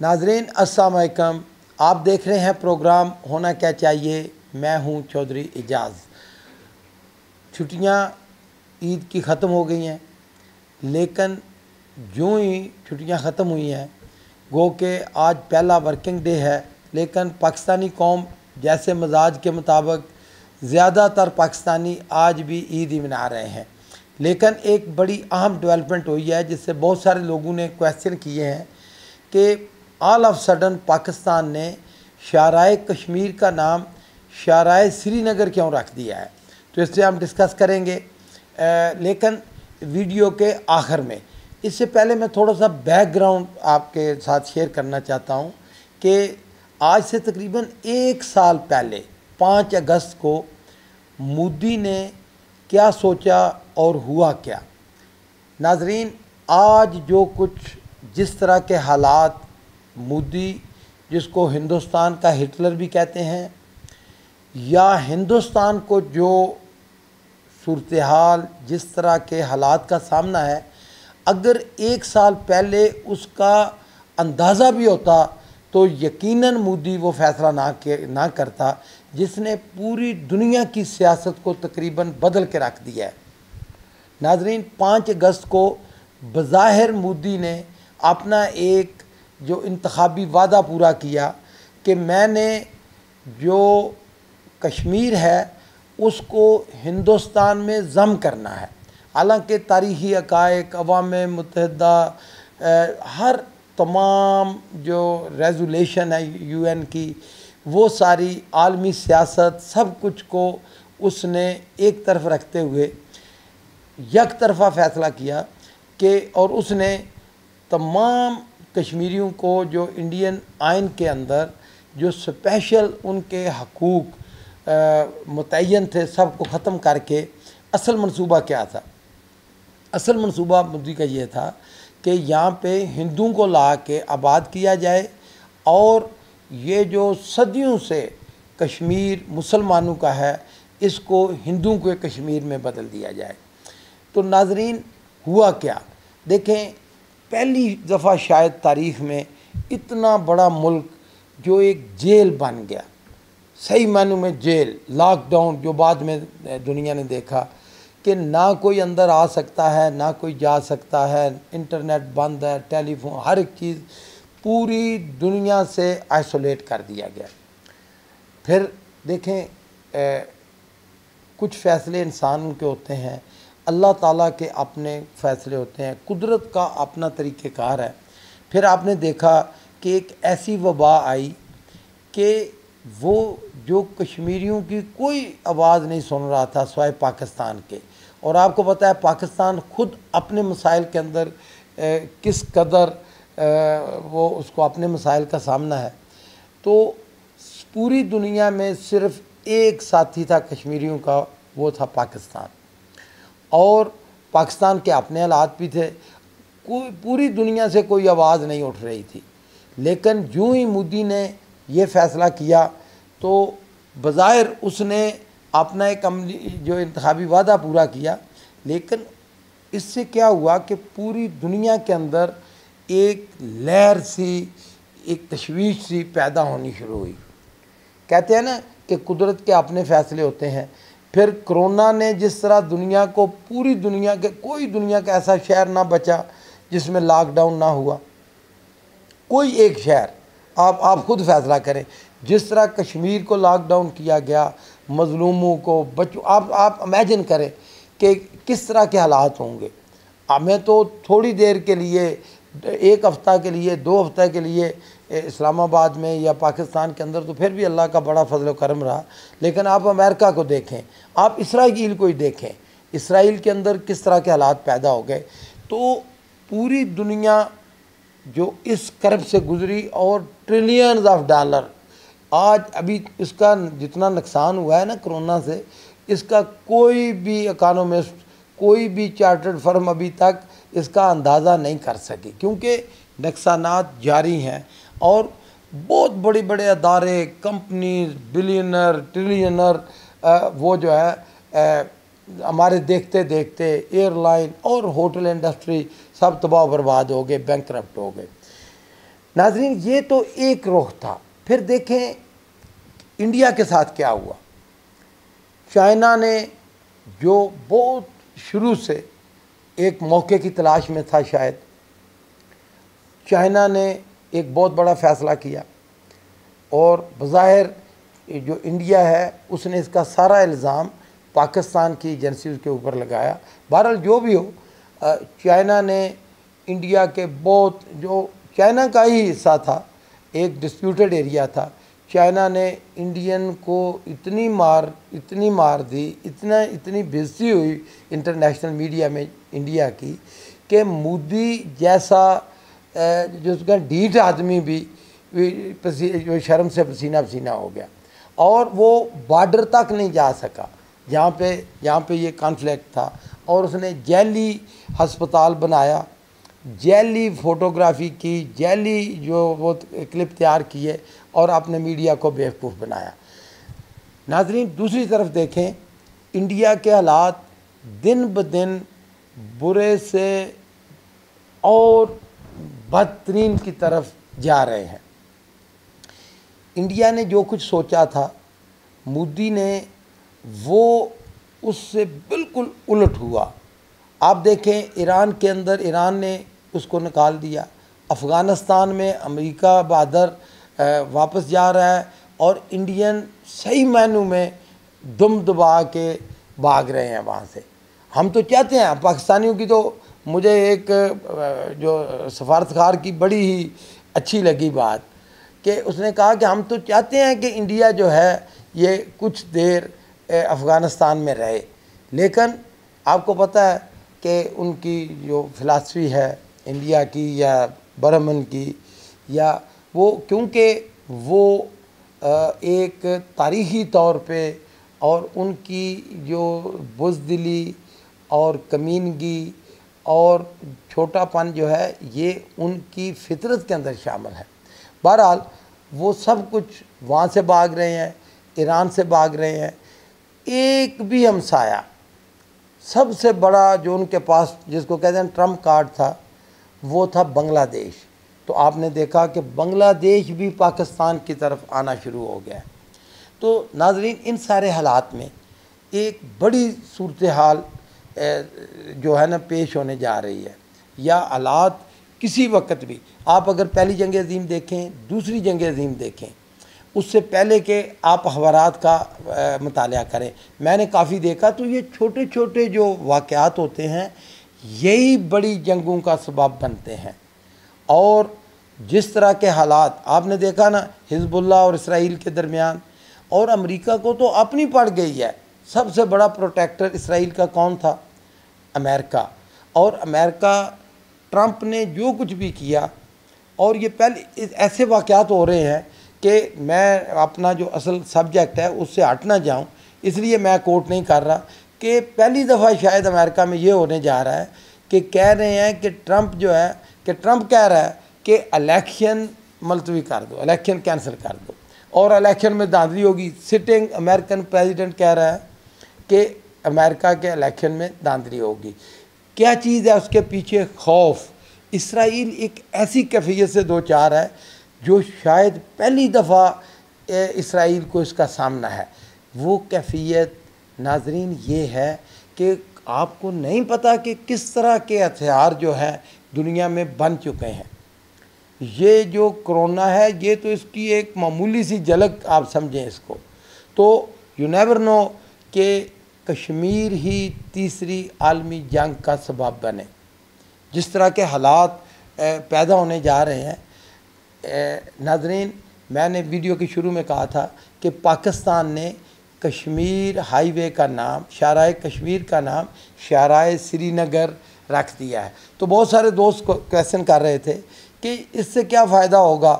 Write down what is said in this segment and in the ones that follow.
नाजरीन अस्सलाम वालेकुम। आप देख रहे हैं प्रोग्राम होना क्या चाहिए। मैं हूं चौधरी एजाज़। छुट्टियां ईद की ख़त्म हो गई हैं, लेकिन यूँ ही छुट्टियां ख़त्म हुई हैं गो के आज पहला वर्किंग डे है, लेकिन पाकिस्तानी कौम जैसे मजाज के मुताबिक ज़्यादातर पाकिस्तानी आज भी ईद ही मना रहे हैं। लेकिन एक बड़ी अहम डेवलपमेंट हुई है जिससे बहुत सारे लोगों ने क्वेश्चन किए हैं कि ऑल ऑफ सडन पाकिस्तान ने शाराए कश्मीर का नाम शाराए श्रीनगर क्यों रख दिया है। तो इससे हम डिस्कस करेंगे, लेकिन वीडियो के आखिर में। इससे पहले मैं थोड़ा सा बैकग्राउंड आपके साथ शेयर करना चाहता हूँ कि आज से तकरीबन 1 साल पहले 5 अगस्त को मोदी ने क्या सोचा और हुआ क्या। नाजरीन, आज जो कुछ जिस तरह के हालात मोदी, जिसको हिंदुस्तान का हिटलर भी कहते हैं, या हिंदुस्तान को जो सूरत हाल जिस तरह के हालात का सामना है, अगर 1 साल पहले उसका अंदाज़ा भी होता तो यकीनन मोदी वो फ़ैसला ना करता जिसने पूरी दुनिया की सियासत को तकरीबन बदल के रख दिया है। नाजरीन, 5 अगस्त को बज़ाहिर मोदी ने अपना एक जो इंतखाबी वादा पूरा किया कि मैंने जो कश्मीर है उसको हिंदुस्तान में ज़म करना है। हालांकि तारीख़ी हक़ाइक़, अवाम मुत्तहिदा, हर तमाम जो रेज़ोल्यूशन है UN की, वो सारी आलमी सियासत सब कुछ को उसने एक तरफ रखते हुए यक तरफ़ा फ़ैसला किया कि, और उसने तमाम कश्मीरियों को जो इंडियन आइन के अंदर जो स्पेशल उनके हकूक़ मुतय्यन थे सब को ख़त्म करके असल मंसूबा क्या था। असल मंसूबा मोदी का ये था कि यहाँ पे हिंदुओं को ला के आबाद किया जाए और ये जो सदियों से कश्मीर मुसलमानों का है इसको हिंदुओं के कश्मीर में बदल दिया जाए। तो नाजरीन, हुआ क्या देखें, पहली दफ़ा शायद तारीख़ में इतना बड़ा मुल्क जो एक जेल बन गया, सही मानों में जेल। लॉकडाउन जो बाद में दुनिया ने देखा कि ना कोई अंदर आ सकता है ना कोई जा सकता है, इंटरनेट बंद है, टेलीफोन, हर एक चीज़ पूरी दुनिया से आइसोलेट कर दिया गया। फिर देखें, कुछ फ़ैसले इंसान के होते हैं, अल्लाह ताला के अपने फ़ैसले होते हैं, कुदरत का अपना तरीक़ेकार है। फिर आपने देखा कि एक ऐसी वबा आई कि वो जो कश्मीरियों की कोई आवाज़ नहीं सुन रहा था सिवाय पाकिस्तान के। और आपको पता है पाकिस्तान ख़ुद अपने मसाइल के अंदर किस कदर वो उसको अपने मसाइल का सामना है। तो पूरी दुनिया में सिर्फ़ एक साथी था कश्मीरियों का, वो था पाकिस्तान। और पाकिस्तान के अपने हालात भी थे, कोई पूरी दुनिया से कोई आवाज़ नहीं उठ रही थी। लेकिन यूँ ही मोदी ने ये फ़ैसला किया तो बज़ाहिर उसने अपना एक जो इंतखाबी वादा पूरा किया, लेकिन इससे क्या हुआ कि पूरी दुनिया के अंदर एक लहर सी, एक तशवीश सी पैदा होनी शुरू हुई। कहते हैं ना कि कुदरत के अपने फ़ैसले होते हैं। फिर कोरोना ने जिस तरह दुनिया को, पूरी दुनिया के, कोई दुनिया का ऐसा शहर ना बचा जिसमें लॉकडाउन ना हुआ, कोई एक शहर। आप खुद फैसला करें, जिस तरह कश्मीर को लॉकडाउन किया गया, मज़लूमों को, बच्चों, आप इमेजिन करें कि किस तरह के हालात होंगे। मैं तो थोड़ी देर के लिए, 1 हफ़्ता के लिए, 2 हफ़्ते के लिए इस्लामाबाद में या पाकिस्तान के अंदर तो फिर भी अल्लाह का बड़ा फजल व करम रहा। लेकिन आप अमेरिका को देखें, आप इसराइल को ही देखें, इसराइल के अंदर किस तरह के हालात पैदा हो गए। तो पूरी दुनिया जो इस कर्ब से गुज़री और ट्रिलियंस ऑफ डॉलर, आज अभी इसका जितना नुकसान हुआ है ना कोरोना से, इसका कोई भी इकोनॉमिस्ट, कोई भी चार्टर्ड फर्म अभी तक इसका अंदाज़ा नहीं कर सकी, क्योंकि नुकसानात जारी हैं। और बहुत बड़े बड़े अदारे, कंपनीज, बिलियनर, ट्रिलियनर, वो जो है हमारे देखते देखते एयरलाइन और होटल इंडस्ट्री सब तबाह बर्बाद हो गए, बैंकरप्ट हो गए। नाजरीन, ये तो एक रुख था। फिर देखें इंडिया के साथ क्या हुआ। चाइना ने, जो बहुत शुरू से एक मौके की तलाश में था, शायद चाइना ने एक बहुत बड़ा फ़ैसला किया और बज़ाहिर जो इंडिया है उसने इसका सारा इल्ज़ाम पाकिस्तान की एजेंसी के ऊपर लगाया। बहरहाल जो भी हो, चाइना ने इंडिया के बहुत, जो चाइना का ही हिस्सा था, एक डिस्प्यूटेड एरिया था, चाइना ने इंडियन को इतनी मार दी, इतनी बेइज्जती हुई इंटरनेशनल मीडिया में इंडिया की, कि मोदी जैसा जो उसका ढीठ आदमी भी जो शर्म से पसीना पसीना हो गया और वो बॉर्डर तक नहीं जा सका जहाँ पे ये कॉन्फ्लिक्ट था। और उसने जैली हस्पताल बनाया, जैली फ़ोटोग्राफी की, जैली जो वो क्लिप तैयार किए और अपने मीडिया को बेवकूफ़ बनाया। नाज़रीन, दूसरी तरफ देखें, इंडिया के हालात दिन ब दिन बुरे से और बदतरीन की तरफ जा रहे हैं। इंडिया ने जो कुछ सोचा था, मोदी ने वो उससे बिल्कुल उलट हुआ। आप देखें, ईरान के अंदर ईरान ने उसको निकाल दिया, अफ़गानिस्तान में अमेरिका बहादुर वापस जा रहा है और इंडियन सही मायनों में दुम दबा के भाग रहे हैं वहाँ से। हम तो चाहते हैं, पाकिस्तानियों की तो मुझे एक जो सफारतकार की बड़ी ही अच्छी लगी बात कि उसने कहा कि हम तो चाहते हैं कि इंडिया जो है ये कुछ देर अफ़गानिस्तान में रहे, लेकिन आपको पता है कि उनकी जो फ़िलासफ़ी है इंडिया की या बर्मन की, या वो क्योंकि वो एक तारीख़ी तौर पे और उनकी जो बुज़दिली और कमीनगी और छोटापन जो है ये उनकी फितरत के अंदर शामिल है। बहरहाल वो सब कुछ वहाँ से भाग रहे हैं, ईरान से भाग रहे हैं। एक भी हमसाया, सबसे बड़ा जो उनके पास जिसको कहते हैं ट्रम्प कार्ड था, वो था बांग्लादेश। तो आपने देखा कि बांग्लादेश भी पाकिस्तान की तरफ आना शुरू हो गया है। तो नाज़रीन, इन सारे हालात में एक बड़ी सूरत हाल जो है ना पेश होने जा रही है, या हालात किसी वक्त भी, आप अगर पहली जंग अज़ीम देखें, दूसरी जंग अज़ीम देखें, उससे पहले के आप अखबारात का मुताला करें, मैंने काफ़ी देखा तो ये छोटे छोटे जो वाक़यात होते हैं यही बड़ी जंगों का सबब बनते हैं। और जिस तरह के हालात आपने देखा ना हिज़्बुल्लाह और इसराइल के दरमियान, और अमेरिका को तो अपनी पड़ गई है। सबसे बड़ा प्रोटेक्टर इसराइल का कौन था? अमेरिका। और अमेरिका, ट्रंप ने जो कुछ भी किया, और ये पहले ऐसे वाक़यात हो रहे हैं कि मैं अपना जो असल सब्जेक्ट है उससे हट ना जाऊँ, इसलिए मैं कोट नहीं कर रहा, कि पहली दफ़ा शायद अमेरिका में ये होने जा रहा है कि कह रहे हैं कि ट्रंप जो है, कि ट्रंप कह रहा है कि इलेक्शन मुलतवी कर दो, इलेक्शन कैंसिल कर दो और इलेक्शन में धांधली होगी। सिटिंग अमेरिकन प्रेसिडेंट कह रहा है कि अमेरिका के इलेक्शन में धांधली होगी। क्या चीज़ है उसके पीछे? खौफ। इसराइल एक ऐसी कैफियत से दो चार है जो शायद पहली दफ़ा इसराइल को इसका सामना है। वो कैफियत नाजरीन ये है कि आपको नहीं पता कि किस तरह के हथियार जो है दुनिया में बन चुके हैं। ये जो कोरोना है ये तो इसकी एक मामूली सी झलक आप समझें इसको। तो यू नेवर नो कि कश्मीर ही तीसरी आलमी जंग का सबब बने। जिस तरह के हालात पैदा होने जा रहे हैं नाजरीन, मैंने वीडियो के शुरू में कहा था कि पाकिस्तान ने कश्मीर हाईवे का नाम, शाहराह कश्मीर का नाम शाहराह श्रीनगर रख दिया है। तो बहुत सारे दोस्त क्वेश्चन कर रहे थे कि इससे क्या फ़ायदा होगा।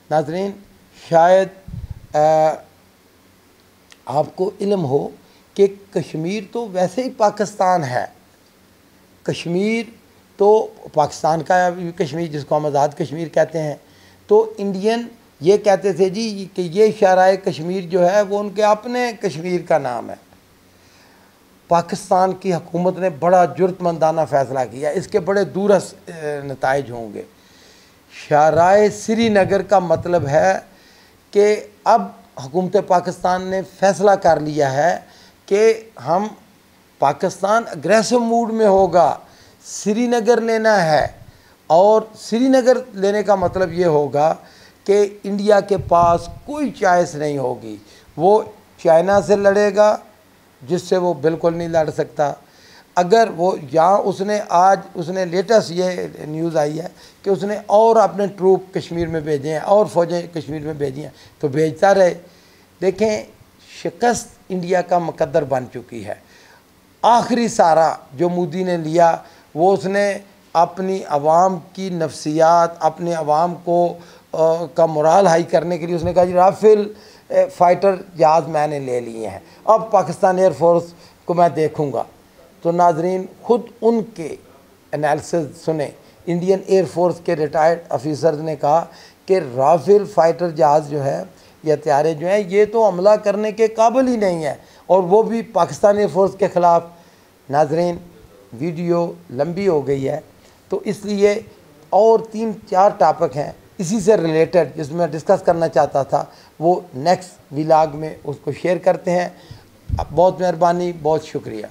नाजरीन, शायद आपको इल्म हो कि कश्मीर तो वैसे ही पाकिस्तान है। कश्मीर तो पाकिस्तान का है, कश्मीर जिसको हम आज़ाद कश्मीर कहते हैं। तो इंडियन ये कहते थे जी कि ये शाहराह कश्मीर जो है वो उनके अपने कश्मीर का नाम है। पाकिस्तान की हुकूमत ने बड़ा जुर्तमंदाना फ़ैसला किया, इसके बड़े दूरस नताइज होंगे। शाहराए श्रीनगर का मतलब है कि अब हुकूमत पाकिस्तान ने फ़ैसला कर लिया है कि हम पाकिस्तान अग्रेसिव मूड में होगा, श्रीनगर लेना है। और श्रीनगर लेने का मतलब ये होगा कि इंडिया के पास कोई चॉइस नहीं होगी, वो चाइना से लड़ेगा जिससे वो बिल्कुल नहीं लड़ सकता। अगर वो यहाँ उसने लेटेस्ट ये न्यूज़ आई है कि उसने और अपने ट्रूप कश्मीर में भेजे हैं और फ़ौजें कश्मीर में भेजी हैं, तो भेजता रहे। देखें, शिकस्त इंडिया का मुकद्दर बन चुकी है। आखिरी सारा जो मोदी ने लिया वो उसने अपनी आवाम की नफ्सियात, अपने आवाम को का मोराल हाई करने के लिए उसने कहा जी राफेल फ़ाइटर जहाज़ मैंने ले लिए हैं, अब पाकिस्तान एयरफोर्स को मैं देखूँगा। तो नाजरीन खुद उनके एनालिसिस सुने। इंडियन एयरफोर्स के रिटायर्ड ऑफिसर्स ने कहा कि राफेल फ़ाइटर जहाज़ जो है या हथियारे जो हैं ये तो हमला करने के काबिल ही नहीं है, और वो भी पाकिस्तान एयरफोर्स के ख़िलाफ़। नाजरीन वीडियो लंबी हो गई है, तो इसलिए और 3-4 टॉपिक हैं इसी से रिलेटेड जिसमें डिस्कस करना चाहता था, वो नेक्स्ट व्लॉग में उसको शेयर करते हैं। बहुत मेहरबानी, बहुत शुक्रिया।